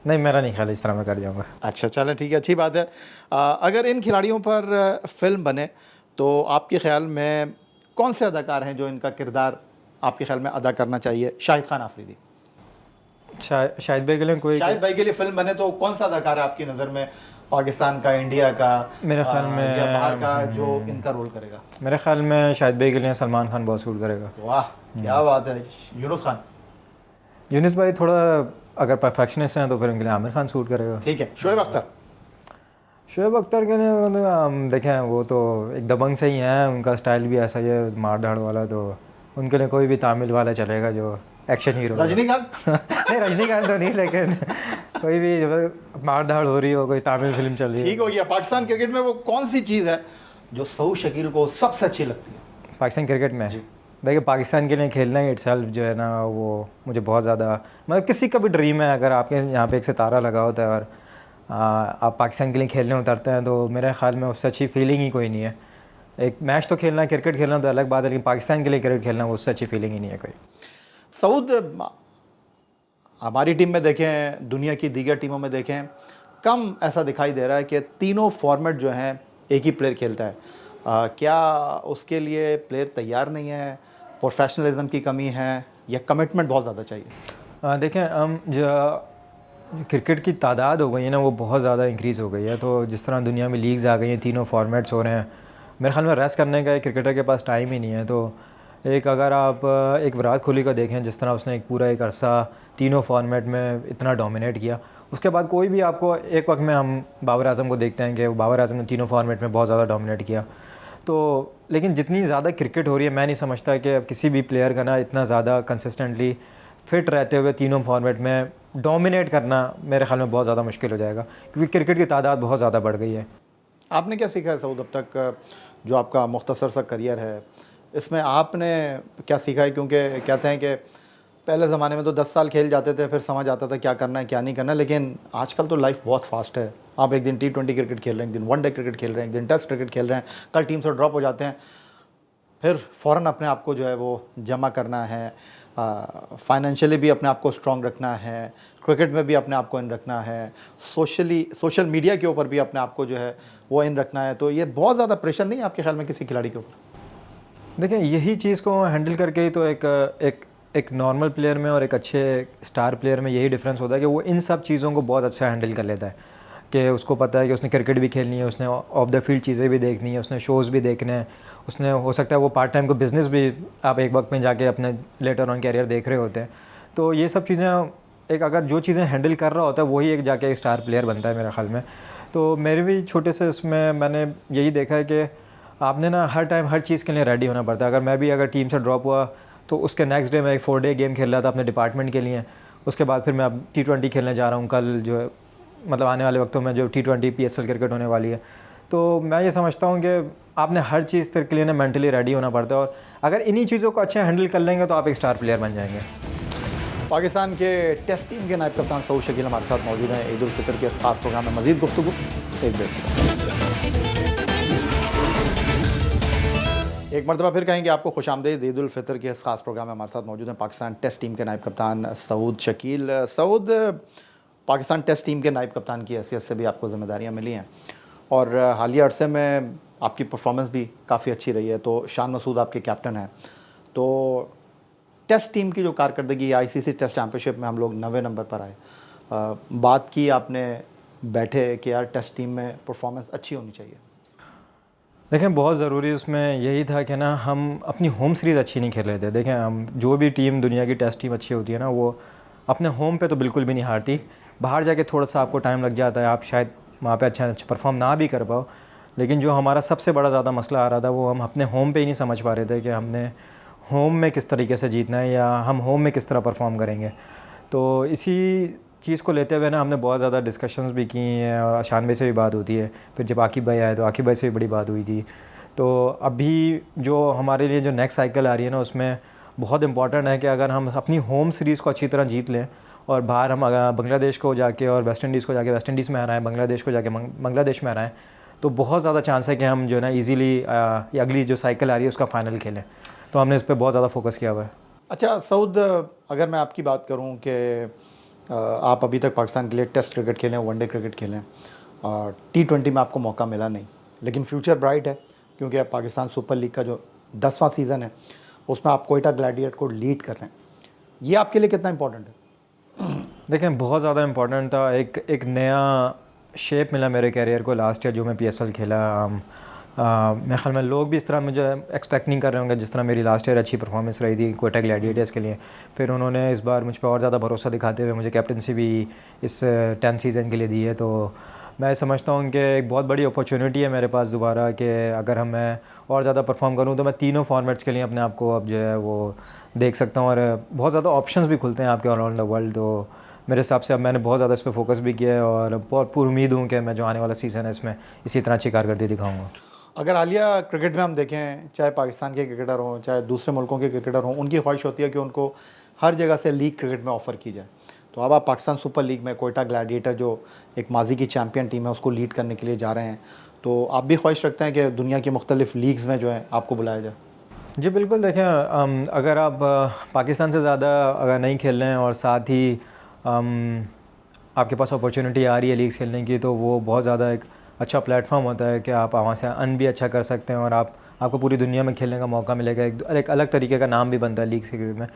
नहीं, मेरा नहीं ख्याल इस तरह मैं कर जाऊँगा। अच्छा, चलें ठीक है, अच्छी बात है। अगर इन खिलाड़ियों पर फिल्म बने तो आपके ख्याल में कौन से अदाकार हैं जो इनका किरदार आपके ख्याल में अदा करना चाहिए? शाहिद खान आफरीदी। शाहिद भाई के लिए कोई शाहिद भाई के लिए फिल्म बने तो कौन सा अदाकार है आपकी नज़र में, पाकिस्तान का, इंडिया का, मेरे ख्याल में या बाहर का, जो इनका रोल करेगा? मेरे ख्याल में शाहिद भाई के लिए सलमान खान बहुत सूट करेगा। वाह, क्या बात है। यूनुस भाई थोड़ा अगर परफेक्शनिस्ट हैं तो फिर उनके लिए आमिर खान सूट करेगा। ठीक है। शोएब अख्तर के लिए देखें वो तो एक दबंग से ही हैं, उनका स्टाइल भी ऐसा ही है मार धाड़ वाला, तो उनके लिए कोई भी तामिल वाला चलेगा जो एक्शन हीरो। रजनीकांत? नहीं, रजनीकांत तो नहीं, लेकिन कोई भी मार धाड़ हो रही हो, कोई तामिल फिल्म चल रही है। ठीक हो गया। पाकिस्तान क्रिकेट में वो कौन सी चीज़ है जो सऊद शकील को सबसे अच्छी लगती है पाकिस्तान क्रिकेट में? देखिए, पाकिस्तान के लिए खेलना ही इटसेल्फ जो है ना, वो मुझे बहुत ज़्यादा, मतलब किसी का भी ड्रीम है अगर आपके यहाँ पे एक सितारा लगा होता है और आप पाकिस्तान के लिए खेलने उतरते हैं, तो मेरे ख़्याल में उससे अच्छी फीलिंग ही कोई नहीं है। एक मैच तो खेलना, क्रिकेट खेलना तो अलग बात है, लेकिन पाकिस्तान के लिए क्रिकेट खेलना उससे अच्छी फीलिंग ही नहीं है कोई। सऊद, हमारी टीम में देखें, दुनिया की दीगर टीमों में देखें, कम ऐसा दिखाई दे रहा है कि तीनों फॉर्मेट जो हैं एक ही प्लेयर खेलता है। क्या उसके लिए प्लेयर तैयार नहीं है, प्रोफेशनलिज्म की कमी है, या कमिटमेंट बहुत ज़्यादा चाहिए? देखें, हम जो क्रिकेट की तादाद हो गई है ना, वो बहुत ज़्यादा इंक्रीज़ हो गई है। तो जिस तरह दुनिया में लीग्स आ गई हैं, तीनों फॉर्मेट्स हो रहे हैं, मेरे ख्याल में रेस्ट करने का क्रिकेटर के पास टाइम ही नहीं है। तो एक अगर आप एक विराट कोहली को देखें, जिस तरह उसने एक पूरा एक अरसा तीनों फॉर्मेट में इतना डोमिनेट किया, उसके बाद कोई भी आपको एक वक्त में हम बाबर आजम को देखते हैं कि बाबर आजम ने तीनों फॉर्मेट में बहुत ज़्यादा डोमिनेट किया। तो लेकिन जितनी ज़्यादा क्रिकेट हो रही है, मैं नहीं समझता कि अब किसी भी प्लेयर का ना इतना ज़्यादा कंसिस्टेंटली फिट रहते हुए तीनों फॉर्मेट में डोमिनेट करना मेरे ख्याल में बहुत ज़्यादा मुश्किल हो जाएगा, क्योंकि क्रिकेट की तादाद बहुत ज़्यादा बढ़ गई है। आपने क्या सीखा है सऊद अब तक, जो आपका मुख्तसर सा करियर है, इसमें आपने क्या सीखा है? क्योंकि कहते हैं कि पहले ज़माने में तो 10 साल खेल जाते थे, फिर समझ आता था क्या करना है क्या नहीं करना, लेकिन आजकल तो लाइफ बहुत फास्ट है। आप एक दिन T20 क्रिकेट खेल रहे हैं, एक दिन वनडे क्रिकेट खेल रहे हैं, एक दिन टेस्ट क्रिकेट खेल रहे हैं, कल टीम से ड्रॉप हो जाते हैं, फिर फ़ौरन अपने आप को जो है वो जमा करना है, फाइनेंशियली भी अपने आप को स्ट्रॉन्ग रखना है, क्रिकेट में भी अपने आप को इन रखना है, सोशल मीडिया के ऊपर भी अपने आप को जो है वो इन रखना है। तो ये बहुत ज़्यादा प्रेशर नहीं है आपके ख्याल में किसी खिलाड़ी के ऊपर? देखिए, यही चीज़ को हैंडल करके ही तो एक नॉर्मल प्लेयर में और एक अच्छे स्टार प्लेयर में यही डिफरेंस होता है कि वो इन सब चीज़ों को बहुत अच्छा हैंडल कर लेता है, कि उसको पता है कि उसने क्रिकेट भी खेलनी है, उसने ऑफ द फील्ड चीज़ें भी देखनी है, उसने शोज़ भी देखने हैं, उसने हो सकता है वो पार्ट टाइम को बिज़नेस भी आप एक वक्त में जाके अपने लेटर ऑन कैरियर देख रहे होते हैं। तो ये सब चीज़ें एक अगर जो चीज़ें हैंडल कर रहा होता है वही एक जाके एक स्टार प्लेयर बनता है मेरे ख्याल में। तो मेरे भी छोटे से इसमें मैंने यही देखा है कि आपने ना हर टाइम हर चीज़ के लिए रेडी होना पड़ता है। अगर टीम से ड्रॉप हुआ तो उसके नेक्स्ट डे मैं एक 4 डे गेम खेल रहा था अपने डिपार्टमेंट के लिए, उसके बाद फिर मैं अब T20 खेलने जा रहा हूँ कल, जो मतलब आने वाले वक्तों में जो T20 PSL क्रिकेट होने वाली है। तो मैं ये समझता हूँ कि आपने हर चीज़ के लिए ना मेंटली रेडी होना पड़ता है, और अगर इन्हीं चीज़ों को अच्छे हैंडल कर लेंगे तो आप एक स्टार प्लेयर बन जाएंगे। पाकिस्तान के टेस्ट टीम के नायब कप्तान सऊद शकील हमारे साथ मौजूद हैं। ईद उल फितर के इस खास प्रोग्राम में मज़ीद गुफ्तगू एक मरतबा फिर कहेंगे आपको खुशामदीद। ईद उल फितर के इस खास प्रोग्राम में हमारे साथ मौजूद हैं पाकिस्तान टेस्ट टीम के नायब कप्तान सऊद शकील। सऊद, पाकिस्तान टेस्ट टीम के नायब कप्तान की हैसियत से भी आपको ज़िम्मेदारियाँ मिली हैं, और हालिया अरसे में आपकी परफॉर्मेंस भी काफ़ी अच्छी रही है। तो शान मसूद आपके कैप्टन हैं, तो टेस्ट टीम की जो कारकर्दगी ICC टेस्ट चैम्पियनशिप में हम लोग 90 नंबर पर आए, बात की आपने बैठे कि यार टेस्ट टीम में परफॉर्मेंस अच्छी होनी चाहिए? देखें, बहुत ज़रूरी उसमें यही था कि ना हम अपनी होम सीरीज़ अच्छी नहीं खेल रहे थे। देखें, हम जो भी टीम दुनिया की टेस्ट टीम अच्छी होती है ना, वो अपने होम पे तो बिल्कुल भी नहीं हारती, बाहर जाके थोड़ा सा आपको टाइम लग जाता है, आप शायद वहाँ पे अच्छा परफॉर्म ना भी कर पाओ। लेकिन जो हमारा सबसे बड़ा ज़्यादा मसला आ रहा था, वो हम अपने होम पे ही नहीं समझ पा रहे थे कि हमने होम में किस तरीके से जीतना है या हम होम में किस तरह परफॉर्म करेंगे। तो इसी चीज़ को लेते हुए ना हमने बहुत ज़्यादा डिस्कशंस भी की हैं, और शान भाई से भी बात होती है, फिर जब आकिब भाई आए तो आकिब भाई से भी बड़ी बात हुई थी। तो अभी जो हमारे लिए जो नेक्स्ट साइकिल आ रही है ना, उसमें बहुत इंपॉर्टेंट है कि अगर हम अपनी होम सीरीज़ को अच्छी तरह जीत लें, और बाहर हम बांग्लादेश को जाके और वेस्ट इंडीज़ को जाके वेस्ट इंडीज़ में हराएं, बांग्लादेश को जाके बांग्लादेश में हराएं, तो बहुत ज़्यादा चांस है कि हम जो है ना ईज़िली अगली जो साइकिल आ रही है उसका फ़ाइनल खेलें। तो हमने इस पर बहुत ज़्यादा फोकस किया हुआ है। अच्छा सऊद, अगर मैं आपकी बात करूं कि आप अभी तक पाकिस्तान के लिए टेस्ट क्रिकेट खेलें, वनडे क्रिकेट खेलें, T20 में आपको मौका मिला नहीं, लेकिन फ्यूचर ब्राइट है, क्योंकि अब पाकिस्तान सुपर लीग का जो 10वां सीज़न है उसमें आप कोयटा ग्लैडिएटर को लीड कर रहे हैं, ये आपके लिए कितना इंपॉर्टेंट है? देखें, बहुत ज़्यादा इंपॉर्टेंट था। एक नया शेप मिला मेरे कैरियर को लास्ट ईयर जो मैं PSL खेला। मेरे ख्याल में लोग भी इस तरह मुझे एक्सपेक्ट नहीं कर रहे होंगे जिस तरह मेरी लास्ट ईयर अच्छी परफॉर्मेंस रही थी कोयटा ग्लैडिएटर्स के लिए। फिर उन्होंने इस बार मुझ पर और ज़्यादा भरोसा दिखाते हुए मुझे कैप्टनसी भी इस 10th सीज़न के लिए दी है। तो मैं समझता हूँ कि एक बहुत बड़ी अपॉर्चुनिटी है मेरे पास दोबारा, कि अगर मैं और ज़्यादा परफॉर्म करूँ तो मैं तीनों फॉर्मेट्स के लिए अपने आप को अब जो है वो देख सकता हूँ, और बहुत ज़्यादा ऑप्शंस भी खुलते हैं आपके ऑल अराउंड द वर्ल्ड। तो मेरे हिसाब से अब मैंने बहुत ज़्यादा इस पर फोकस भी किया है, और बहुत पूरी उम्मीद हूँ कि मैं जो आने वाला सीज़न है इसमें इसी तरह अच्छी कारकर्दगी दिखाऊँगा। अगर हालिया क्रिकेट में हम देखें, चाहे पाकिस्तान के क्रिकेटर हों, चाहे दूसरे मुल्कों के क्रिकेटर हों, उनकी ख्वाहिश होती है कि उनको हर जगह से लीग क्रिकेट में ऑफ़र की जाए। तो अब आप पाकिस्तान सुपर लीग में कोयटा ग्लैडिएटर, जो एक माजी की चैम्पियन टीम है, उसको लीड करने के लिए जा रहे हैं। तो आप भी ख्वाहिश रखते हैं कि दुनिया की मुख्तलिफ़ लीग्स में जो है आपको बुलाया जाए? जी बिल्कुल, देखें अगर आप पाकिस्तान से ज़्यादा अगर नहीं खेल रहे हैं और साथ ही आपके पास अपॉर्चुनिटी आ रही है लीग्स खेलने की, तो वो बहुत ज़्यादा एक अच्छा प्लेटफॉर्म होता है कि आप वहाँ से अर्न भी अच्छा कर सकते हैं और आपको पूरी दुनिया में खेलने का मौका मिलेगा। एक अलग तरीके का नाम भी बनता है लीग क्रिकेट में।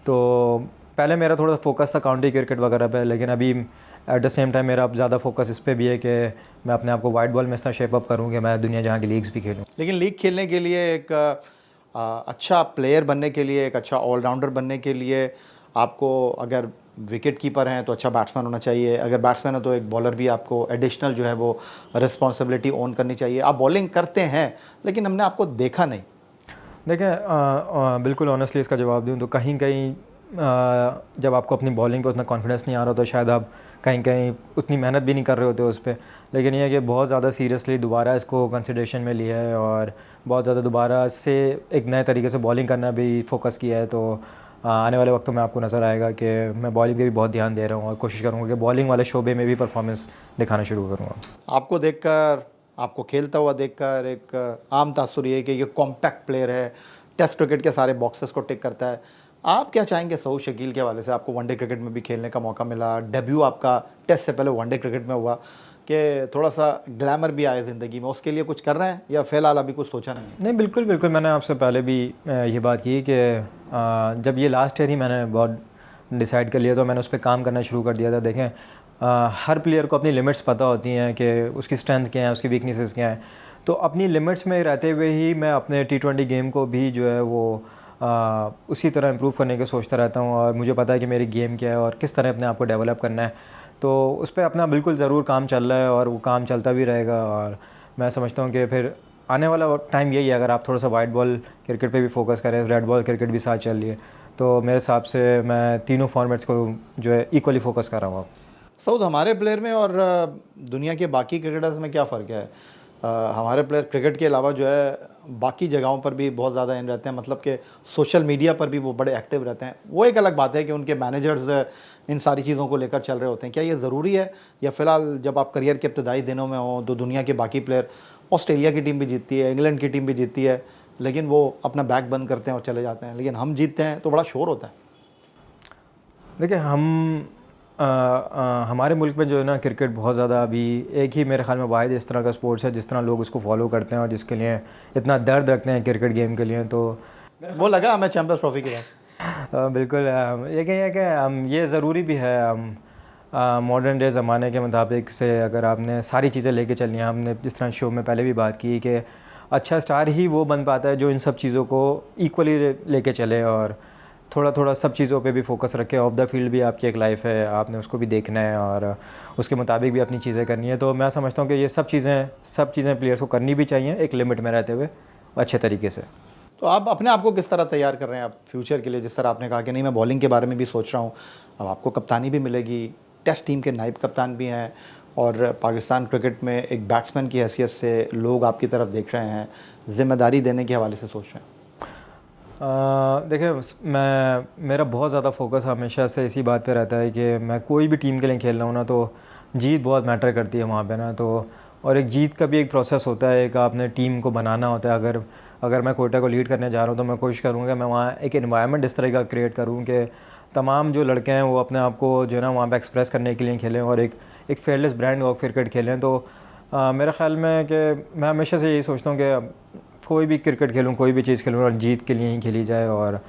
तो पहले मेरा थोड़ा फोकस था काउंटी क्रिकेट वगैरह पे, लेकिन अभी एट द सेम टाइम मेरा अब ज़्यादा फोकस इस पे भी है कि मैं अपने आप को वाइट बॉल में इस तरह शेप अप करूँ कि मैं दुनिया जहाँ की लीग्स भी खेलूँ। लेकिन लीग खेलने के लिए एक अच्छा प्लेयर बनने के लिए, एक अच्छा ऑलराउंडर बनने के लिए, आपको अगर विकेट कीपर हैं तो अच्छा बैट्समैन होना चाहिए, अगर बैट्समैन है तो एक बॉलर भी आपको एडिशनल जो है वो रिस्पॉन्सिबिलिटी ओन करनी चाहिए। आप बॉलिंग करते हैं लेकिन हमने आपको देखा नहीं। देखें, बिल्कुल ऑनेस्टली इसका जवाब दूँ तो कहीं कहीं जब आपको अपनी बॉलिंग पे उतना कॉन्फिडेंस नहीं आ रहा तो शायद आप कहीं कहीं उतनी मेहनत भी नहीं कर रहे होते उस पर। लेकिन यह है कि बहुत ज़्यादा सीरियसली दोबारा इसको कंसिडरेशन में लिया है और बहुत ज़्यादा दोबारा से एक नए तरीके से बॉलिंग करना भी फोकस किया है। तो आने वाले वक्तों में आपको नज़र आएगा कि मैं बॉलिंग पे भी बहुत ध्यान दे रहा हूँ और कोशिश करूँगा कि बॉलिंग वाले शोबे में भी परफॉर्मेंस दिखाना शुरू करूँगा। आपको देखकर, आपको खेलता हुआ देखकर एक आम तासुर ये है कि ये कॉम्पैक्ट प्लेयर है, टेस्ट क्रिकेट के सारे बॉक्सेस को टिक करता है। आप क्या चाहेंगे सऊद शकील के हवाले से? आपको वनडे क्रिकेट में भी खेलने का मौका मिला, डेब्यू आपका टेस्ट से पहले वनडे क्रिकेट में हुआ, कि थोड़ा सा ग्लैमर भी आए ज़िंदगी में, उसके लिए कुछ कर रहे हैं या फ़िलहाल अभी कुछ सोचा नहीं? नहीं, बिल्कुल बिल्कुल, मैंने आपसे पहले भी ये बात की कि जब ये लास्ट ईयर ही मैंने बहुत डिसाइड कर लिया तो मैंने उस पर काम करना शुरू कर दिया था। देखें, हर प्लेयर को अपनी लिमिट्स पता होती हैं कि उसकी स्ट्रेंथ क्या है, उसकी वीकनेसेस क्या हैं। तो अपनी लिमिट्स में रहते हुए ही मैं अपने T20 गेम को भी जो है वो उसी तरह इम्प्रूव करने की सोचता रहता हूँ और मुझे पता है कि मेरी गेम क्या है और किस तरह अपने आप को डेवलप करना है। तो उस पर अपना बिल्कुल ज़रूर काम चल रहा है और वो काम चलता भी रहेगा। और मैं समझता हूँ कि फिर आने वाला टाइम यही है, अगर आप थोड़ा सा वाइट बॉल क्रिकेट पे भी फोकस करें, रेड बॉल क्रिकेट भी साथ चल रही है, तो मेरे हिसाब से मैं तीनों फॉर्मेट्स को जो है इक्वली फोकस कर रहा हूँ। सऊद, हमारे प्लेयर में और दुनिया के बाकी क्रिकेटर्स में क्या फ़र्क है? हमारे प्लेयर क्रिकेट के अलावा जो है बाकी जगहों पर भी बहुत ज़्यादा इन रहते हैं, मतलब कि सोशल मीडिया पर भी वो बड़े एक्टिव रहते हैं। वो एक अलग बात है कि उनके मैनेजर्स इन सारी चीज़ों को लेकर चल रहे होते हैं। क्या ये ज़रूरी है, या फ़िलहाल जब आप करियर के इब्तदाई दिनों में हों तो दुनिया के बाकी प्लेयर, ऑस्ट्रेलिया की टीम भी जीतती है, इंग्लैंड की टीम भी जीतती है, लेकिन वो अपना बैग बंद करते हैं और चले जाते हैं, लेकिन हम जीतते हैं तो बड़ा शोर होता है? देखिए, हमारे मुल्क में जो है ना क्रिकेट बहुत ज़्यादा अभी एक ही मेरे ख्याल में वाहिद इस तरह का स्पोर्ट्स है जिस तरह लोग उसको फॉलो करते हैं और जिसके लिए इतना दर्द रखते हैं क्रिकेट गेम के लिए। तो वो लगा हमें चैम्पियंस ट्रॉफी के बाद। बिल्कुल, लेकिन ये कि ये ज़रूरी भी है। मॉडर्न डे ज़माने के मुताबिक से अगर आपने सारी चीज़ें लेके चलनी है, हमने जिस तरह शो में पहले भी बात की कि अच्छा स्टार ही वो बन पाता है जो इन सब चीज़ों को इक्वली लेके चले और थोड़ा थोड़ा सब चीज़ों पे भी फोकस रखे। ऑफ द फील्ड भी आपकी एक लाइफ है, आपने उसको भी देखना है और उसके मुताबिक भी अपनी चीज़ें करनी है। तो मैं समझता हूँ कि ये सब चीज़ें प्लेयर्स को करनी भी चाहिए एक लिमिट में रहते हुए अच्छे तरीके से। तो आप अपने आप को किस तरह तैयार कर रहे हैं आप फ्यूचर के लिए? जिस तरह आपने कहा कि नहीं, मैं बॉलिंग के बारे में भी सोच रहा हूँ, अब आपको कप्तानी भी मिलेगी, टेस्ट टीम के नायब कप्तान भी हैं और पाकिस्तान क्रिकेट में एक बैट्समैन की हैसियत से लोग आपकी तरफ देख रहे हैं, ज़िम्मेदारी देने के हवाले से सोच रहे हैं। देखिए, मेरा बहुत ज़्यादा फोकस हमेशा से इसी बात पे रहता है कि मैं कोई भी टीम के लिए खेल रहा हूँ ना, तो जीत बहुत मैटर करती है वहाँ पे ना। तो और एक जीत का भी एक प्रोसेस होता है, एक आपने टीम को बनाना होता है। अगर मैं कोयटा को लीड करने जा रहा हूँ तो मैं कोशिश करूँगा मैं वहाँ एक एनवायरनमेंट इस तरह का क्रिएट करूँ कि तमाम जो लड़के हैं वो अपने आप को जो है ना वहाँ पे एक्सप्रेस करने के लिए खेलें और एक फेयरलेस ब्रांड ऑफ क्रिकेट खेलें। तो मेरे ख़्याल में कि मैं हमेशा से यही सोचता हूँ कि कोई भी क्रिकेट खेलूँ, कोई भी चीज़ खेलूँ और जीत के लिए ही खेली जाए और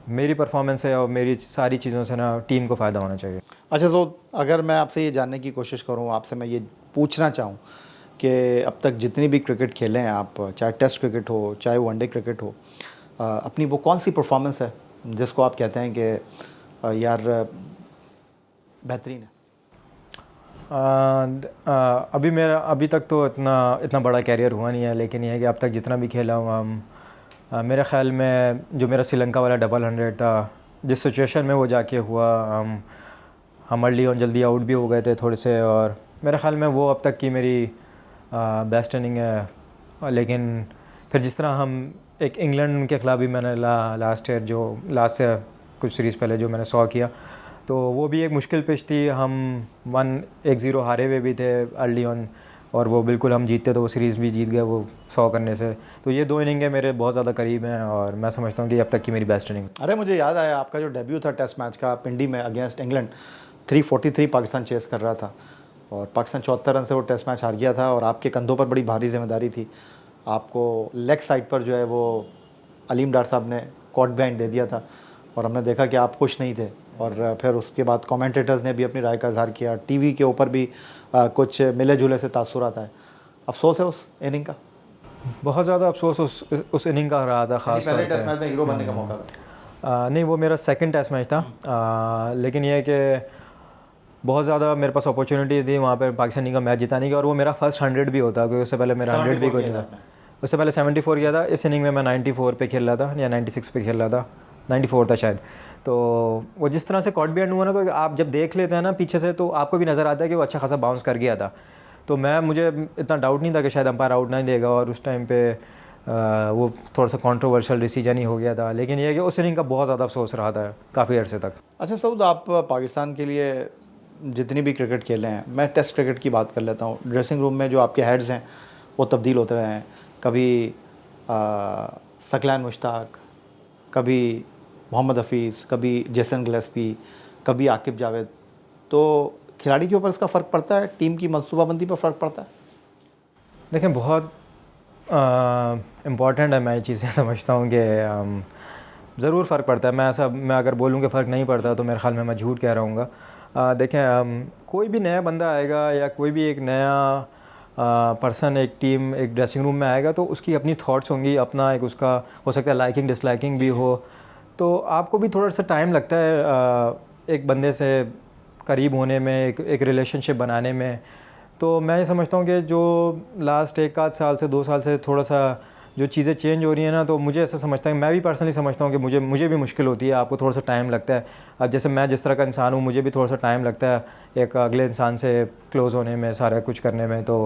मेरी परफॉर्मेंस है और मेरी सारी चीज़ों से ना टीम को फ़ायदा होना चाहिए। अच्छा, तो अगर मैं आपसे ये जानने की कोशिश करूँ, आपसे मैं ये पूछना चाहूँ कि अब तक जितनी भी क्रिकेट खेले हैं आप, चाहे टेस्ट क्रिकेट हो चाहे वनडे क्रिकेट हो, अपनी वो कौन सी परफॉर्मेंस है जिसको आप कहते हैं कि यार बेहतरीन है? अभी तक तो इतना बड़ा कैरियर हुआ नहीं है, लेकिन यह है कि अब तक जितना भी खेला हूँ मेरे ख़्याल में जो मेरा श्रीलंका वाला 100 था, जिस सिचुएशन में वो जाके हुआ, हम अर्ली और जल्दी आउट भी हो गए थे थोड़े से, और मेरे ख़्याल में वो अब तक की मेरी बेस्ट इनिंग है लेकिन फिर जिस तरह हम एक इंग्लैंड के ख़िलाफ़ भी मैंने लास्ट ईयर जो लास्ट से कुछ सीरीज़ पहले जो मैंने 100 किया, तो वो भी एक मुश्किल पिच थी। हम 1-0 हारे हुए भी थे अर्ली ऑन, और वो बिल्कुल हम जीतते तो वो सीरीज़ भी जीत गए वो 100 करने से। तो ये 2 इनिंगें मेरे बहुत ज़्यादा करीब हैं और मैं समझता हूँ कि अब तक की मेरी बेस्ट इनिंग। अरे मुझे याद आया आपका जो डेब्यू था टेस्ट मैच का पिंडी में अगेंस्ट इंग्लैंड, 343 पाकिस्तान चेस कर रहा था और पाकिस्तान 74 रन से वो टेस्ट मैच हार गया था और आपके कंधों पर बड़ी भारी जिम्मेदारी थी। आपको लेग साइड पर जो है वो अलीम डार साहब ने कॉट बिहाइंड दे दिया था और हमने देखा कि आप खुश नहीं थे और फिर उसके बाद कमेंटेटर्स ने भी अपनी राय का इजहार किया, टीवी के ऊपर भी कुछ मिले जुले से तासुरात आए। अफसोस है उस इनिंग का? बहुत ज़्यादा अफसोस उस इनिंग का रहा था। ख़ास पहले टेस्ट मैच में हीरो बनने का मौका था। नहीं, वो मेरा सेकंड टेस्ट मैच था। लेकिन ये है कि बहुत ज़्यादा मेरे पास अपॉर्चुनिटी थी वहाँ पे पाकिस्तान टीम का मैच जिताने की, और वो मेरा फर्स्ट 100 भी होता, क्योंकि उससे पहले मेरा 100 भी कोई नहीं था। उससे पहले 74 किया था। इस इनिंग में मैं 94 पे खेल रहा था या 96 पे खेल रहा था, 94 था शायद। तो वो जिस तरह से कॉट बिहाइंड हुआ ना, तो आप जब देख लेते हैं ना पीछे से, तो आपको भी नज़र आता है कि वो अच्छा खासा बाउंस कर गया था। तो मुझे इतना डाउट नहीं था कि शायद अंपायर आउट नहीं देगा, और उस टाइम पे वो थोड़ा सा कंट्रोवर्शियल डिसीजन ही हो गया था। लेकिन ये है कि उस इनिंग का बहुत ज़्यादा अफसोस रहा था काफ़ी अर्से तक। अच्छा सऊद, आप पाकिस्तान के लिए जितनी भी क्रिकेट खेले हैं, मैं टेस्ट क्रिकेट की बात कर लेता हूँ। ड्रेसिंग रूम में जो आपके हेड्स हैं वो तब्दील होते रहे हैं, कभी सकलैन मुश्ताक, कभी मोहम्मद हफीज़, कभी जेसन गिलेस्पी, कभी आकिब जावेद। तो खिलाड़ी के ऊपर इसका फ़र्क पड़ता है, टीम की मनसूबाबंदी पर फ़र्क पड़ता है? देखें, बहुत इम्पॉर्टेंट है। मैं ये चीज़ें समझता हूँ कि ज़रूर फ़र्क पड़ता है। मैं अगर बोलूँ कि फ़र्क नहीं पड़ता तो मेरे ख़्याल में मैं झूठ कह रहा हूँ। देखें, कोई भी नया बंदा आएगा या कोई भी एक नया पर्सन एक टीम एक ड्रेसिंग रूम में आएगा, तो उसकी अपनी थॉट्स होंगी, अपना एक उसका हो सकता है लाइकिंग डिसलाइकिंग भी हो। तो आपको भी थोड़ा सा टाइम लगता है एक बंदे से करीब होने में, एक रिलेशनशिप बनाने में। तो मैं ये समझता हूँ कि जो लास्ट 1 आध साल से 2 साल से थोड़ा सा जो चीज़ें चेंज हो रही हैं ना, तो मुझे ऐसा समझता है, मैं भी पर्सनली समझता हूँ कि मुझे भी मुश्किल होती है, आपको थोड़ा सा टाइम लगता है। अब जैसे मैं जिस तरह का इंसान हूँ, मुझे भी थोड़ा सा टाइम लगता है एक अगले इंसान से क्लोज़ होने में, सारा कुछ करने में। तो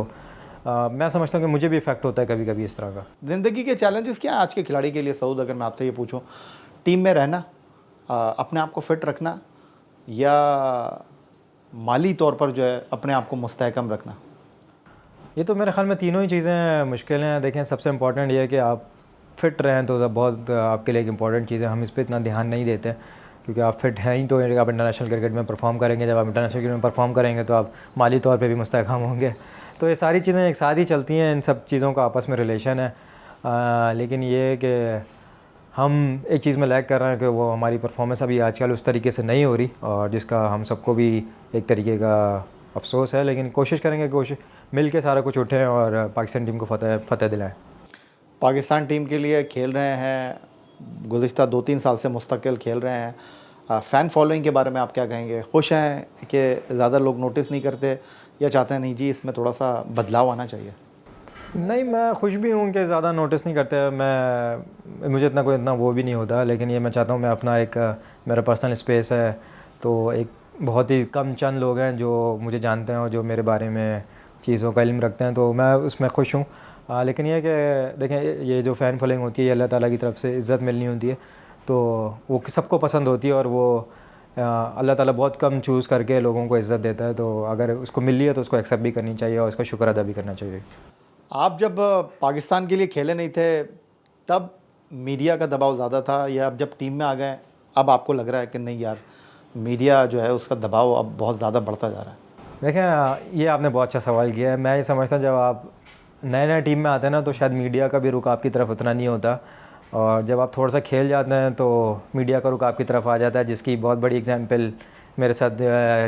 मैं समझता हूँ कि मुझे भी इफ़ेक्ट होता है कभी कभी इस तरह का। ज़िंदगी के चैलेंजेस क्या है आज के खिलाड़ी के लिए सऊद, अगर मैं आपसे ये पूछूं? टीम में रहना, अपने आप को फिट रखना, या माली तौर पर जो है अपने आप को मुस्तहकम रखना? ये तो मेरे ख्याल में तीनों ही चीज़ें मुश्किल हैं। देखें, सबसे इम्पॉर्टेंट ये है कि आप फ़िट रहें, तो बहुत आपके लिए एक इम्पॉर्टेंट चीज़ है। हम इस पर इतना ध्यान नहीं देते, क्योंकि आप फ़िट हैं ही तो आप इंटरनेशनल क्रिकेट में परफॉर्म करेंगे। जब आप इंटरनेशनल क्रिकेट में परफॉर्म करेंगे तो आप माली तौर पे भी मुस्तहकम होंगे। तो ये सारी चीज़ें एक साथ ही चलती हैं, इन सब चीज़ों का आपस में रिलेशन है। लेकिन ये है कि हम एक चीज़ में लैग कर रहे हैं कि वो हमारी परफॉर्मेंस अभी आजकल उस तरीके से नहीं हो रही, और जिसका हम सबको भी एक तरीके का अफसोस है। लेकिन कोशिश करेंगे, कोशिश मिल के सारा कुछ उठें और पाकिस्तान टीम को फतेह दिलाएं। पाकिस्तान टीम के लिए खेल रहे हैं, गुज़िश्ता 2-3 साल से मुस्तकिल खेल रहे हैं। फ़ैन फॉलोइंग के बारे में आप क्या कहेंगे? खुश हैं कि ज़्यादा लोग नोटिस नहीं करते, या चाहते हैं नहीं जी इसमें थोड़ा सा बदलाव आना चाहिए? नहीं, मैं खुश भी हूँ कि ज़्यादा नोटिस नहीं करते। मुझे इतना वो भी नहीं होता। लेकिन ये मैं चाहता हूँ, मैं अपना एक मेरा पर्सनल स्पेस है, तो एक बहुत ही कम चंद लोग हैं जो मुझे जानते हैं और जो मेरे बारे में चीज़ों का इल्म रखते हैं, तो मैं उसमें खुश हूँ। लेकिन ये कि देखें, ये जो फ़ैन फॉलोइंग होती है, ये अल्लाह ताला की तरफ से इज़्ज़त मिलनी होती है, तो वो सबको पसंद होती है, और वो अल्लाह ताला बहुत कम चूज़ करके लोगों को इज़्ज़त देता है। तो अगर उसको मिल रही है तो उसको एक्सेप्ट भी करनी चाहिए और उसका शुक्र अदा भी करना चाहिए। आप जब पाकिस्तान के लिए खेले नहीं थे, तब मीडिया का दबाव ज़्यादा था, या अब जब टीम में आ गए अब आपको लग रहा है कि नहीं यार, मीडिया जो है उसका दबाव अब बहुत ज़्यादा बढ़ता जा रहा है? देखें, ये आपने बहुत अच्छा सवाल किया है। मैं ये समझता हूँ, जब आप नए टीम में आते हैं ना, तो शायद मीडिया का भी रुख आपकी तरफ उतना नहीं होता, और जब आप थोड़ा सा खेल जाते हैं तो मीडिया का रुख आपकी तरफ आ जाता है, जिसकी बहुत बड़ी एग्जांपल मेरे साथ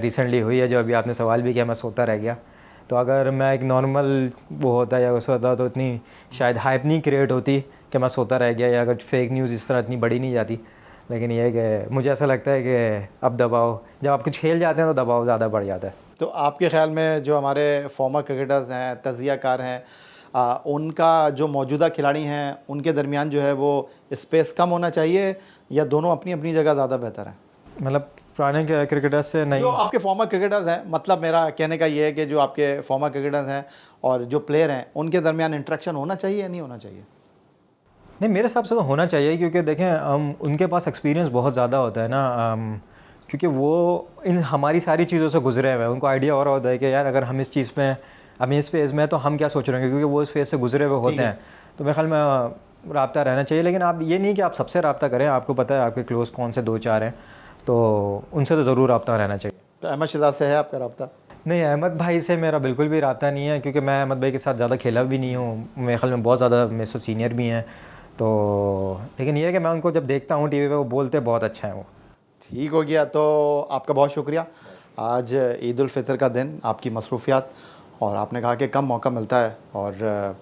रिसेंटली हुई है। जो अभी आपने सवाल भी किया, मैं सोता रह गया। तो अगर मैं एक नॉर्मल वो होता या वैसा होता, तो इतनी शायद हाइप नहीं क्रिएट होती कि मैं सोता रह गया, या अगर फेक न्यूज़ इस तरह इतनी बड़ी नहीं जाती। लेकिन ये है कि मुझे ऐसा लगता है कि अब दबाव, जब आप कुछ खेल जाते हैं तो दबाव ज़्यादा बढ़ जाता है। तो आपके ख़्याल में जो हमारे फॉर्मर क्रिकेटर्स हैं, तज़कियाकार हैं, उनका जो मौजूदा खिलाड़ी हैं उनके दरमियान जो है वो स्पेस कम होना चाहिए, या दोनों अपनी अपनी जगह ज़्यादा बेहतर हैं? मतलब पुराने क्रिकेटर्स से नहीं। जो आपके फॉर्मर क्रिकेटर्स हैं, मतलब मेरा कहने का ये है कि जो आपके फॉर्मर क्रिकेटर्स हैं और जो प्लेयर हैं उनके दरमियान इंटरेक्शन होना चाहिए या नहीं होना चाहिए? नहीं, मेरे हिसाब से तो होना चाहिए, क्योंकि देखें उनके पास एक्सपीरियंस बहुत ज़्यादा होता है ना, क्योंकि वो इन हमारी सारी चीज़ों से गुजरे हुए हैं। उनको आइडिया और होता है कि यार अगर हम इस चीज़ में, हम इस फेज़ में, तो हम क्या सोच रहे हैं, क्योंकि वो इस फेज़ से गुजरे हुए होते हैं। तो मेरे ख्याल में रब्ता रहना चाहिए, लेकिन आप ये नहीं कि आप सबसे रब्ता करें। आपको पता है आपके क्लोज़ कौन से 2-4 हैं, तो उनसे तो ज़रूर रब्ता रहना चाहिए। तो अहमद शहजाद से है आपका रब्ता? नहीं, अहमद भाई से मेरा बिल्कुल भी रब्ता नहीं है, क्योंकि मैं अहमद भाई के साथ ज़्यादा खेला भी नहीं हूँ। मेरे ख्याल में बहुत ज़्यादा मेरे से सीनियर भी हैं, तो लेकिन ये है कि मैं उनको जब देखता हूँ टीवी पे, वो बोलते बहुत अच्छा है वो। ठीक हो गया, तो आपका बहुत शुक्रिया। आज ईद उल फितर का दिन, आपकी मसरूफियात, और आपने कहा कि कम मौका मिलता है और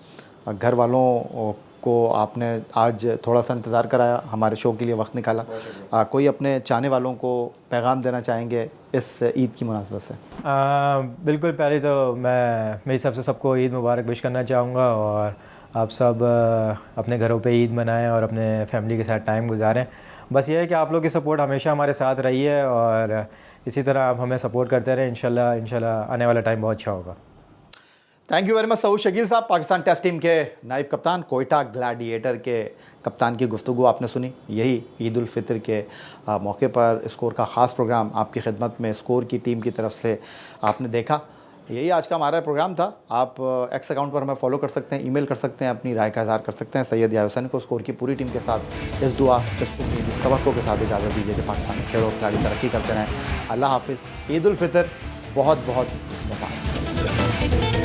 घर वालों को आपने आज थोड़ा सा इंतज़ार कराया, हमारे शो के लिए वक्त निकाला। कोई अपने चाहने वालों को पैगाम देना चाहेंगे इस ईद की मुनासबत से? बिल्कुल, पहले तो मैं मेरी हिसाब से सबको ईद मुबारक विश करना चाहूँगा, और आप सब अपने घरों पे ईद मनाएं और अपने फैमिली के साथ टाइम गुजारें। बस ये है कि आप लोग की सपोर्ट हमेशा हमारे साथ रही है, और इसी तरह आप हमें सपोर्ट करते रहें। इंशाल्लाह आने वाला टाइम बहुत अच्छा होगा। Thank you very much Saud Shakeel साहब, पाकिस्तान टेस्ट टीम के नायब कप्तान, कोयटा ग्लैडिएटर के कप्तान की गुफ्तगू आपने सुनी। यही ईद उल फितर के मौके पर स्कोर का ख़ास प्रोग्राम आपकी खिदमत में स्कोर की टीम की तरफ से आपने देखा। यही आज का हमारा प्रोग्राम था। आप एक्स अकाउंट पर हमें फॉलो कर सकते हैं, ईमेल कर सकते हैं, अपनी राय का इज़हार कर सकते हैं। सैयद याहिया हुसैनी को स्कोर की पूरी टीम के साथ इस दुआ, इस उम्मीद, इस तवक्को के साथ इजाज़त दीजिए कि पाकिस्तान में खेल और खिलाड़ी तरक्की करते रहें। अल्लाह हाफिज़। ईद उल फितर बहुत बहुत मुबारक।